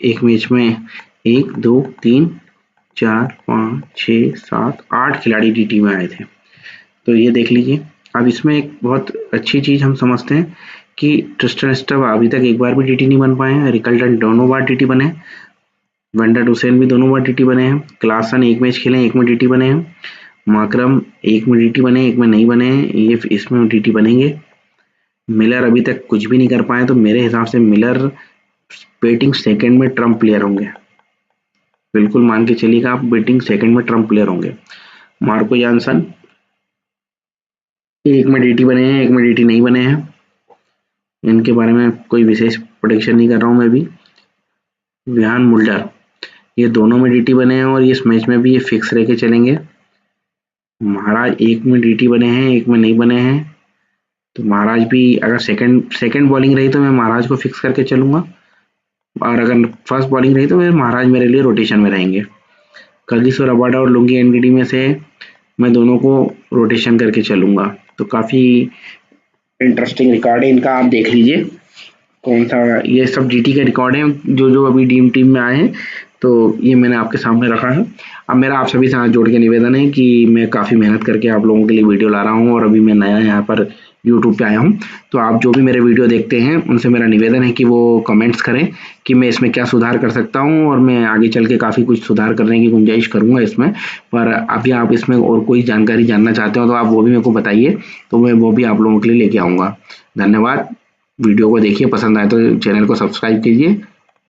एक मैच में 1 2 3 4 5 6 7 8 खिलाड़ी डीटी में आए थे। तो ये देख लीजिए। अब इसमें एक बहुत अच्छी चीज हम समझते हैं कि ट्रिस्टन स्टब अभी तक एक बार भी डीटी नहीं बन पाए हैं, रिकल्टन दोनों बार डीटी बने, वेंडर हुसैन भी दोनों बार डीटी बने हैं, क्लासन एक मैच खेले एक में डीटी बने हैं, माकरम एक में डीटी बने एक में नहीं बने हैं, ये इसमें डीटी बनेंगे। मिलर अभी तक कुछ भी नहीं कर पाए, तो मेरे हिसाब से मिलर बैटिंग सेकंड में ट्रम्प प्लेयर होंगे, बिल्कुल मान के चलिएगा आप, बैटिंग सेकंड में ट्रम्प प्लेयर होंगे। मार्को जानसन एक में डीटी बने हैं एक में डीटी नहीं बने हैं, इनके बारे में कोई विशेष प्रेडिक्शन नहीं कर रहा हूं मैं भी। विहान मुल्डर ये दोनों में डीटी बने हैं और इस मैच में भी ये फिक्स रह के चलेंगे। महाराज एक में डीटी बने हैं एक में नहीं बने हैं, तो महाराज भी अगर सेकंड बॉलिंग रही तो मैं महाराज को फिक्स करके चलूंगा, और अगर फर्स्ट बॉलिंग रही तो फिर महाराज मेरे लिए रोटेशन में रहेंगे। कगिसो रबाडा और लुंगी एनगीडी में से मैं दोनों को रोटेशन करके चलूंगा। तो काफी इंटरेस्टिंग रिकॉर्ड है इनका, आप देख लीजिए कौन सा, ये सब डीटी के रिकॉर्ड हैं जो अभी ड्रीम टीम में आए हैं। तो ये मैंने आपके सामने रखा है। अब मेरा आप सभी से हाथ जोड़ के निवेदन है कि मैं काफ़ी मेहनत करके आप लोगों के लिए वीडियो ला रहा हूँ और अभी मैं नया यहाँ पर यूट्यूब पे आया हूँ। तो आप जो भी मेरे वीडियो देखते हैं उनसे मेरा निवेदन है कि वो कमेंट्स करें कि मैं इसमें क्या सुधार कर सकता हूँ, और मैं आगे चल के काफ़ी कुछ सुधार करने की गुंजाइश करूँगा इसमें। पर अभी आप इसमें और कोई जानकारी जानना चाहते हो तो आप वो भी मेरे को बताइए, तो मैं वो भी आप लोगों के लिए लेके आऊँगा। धन्यवाद। वीडियो को देखिए, पसंद आए तो चैनल को सब्सक्राइब कीजिए।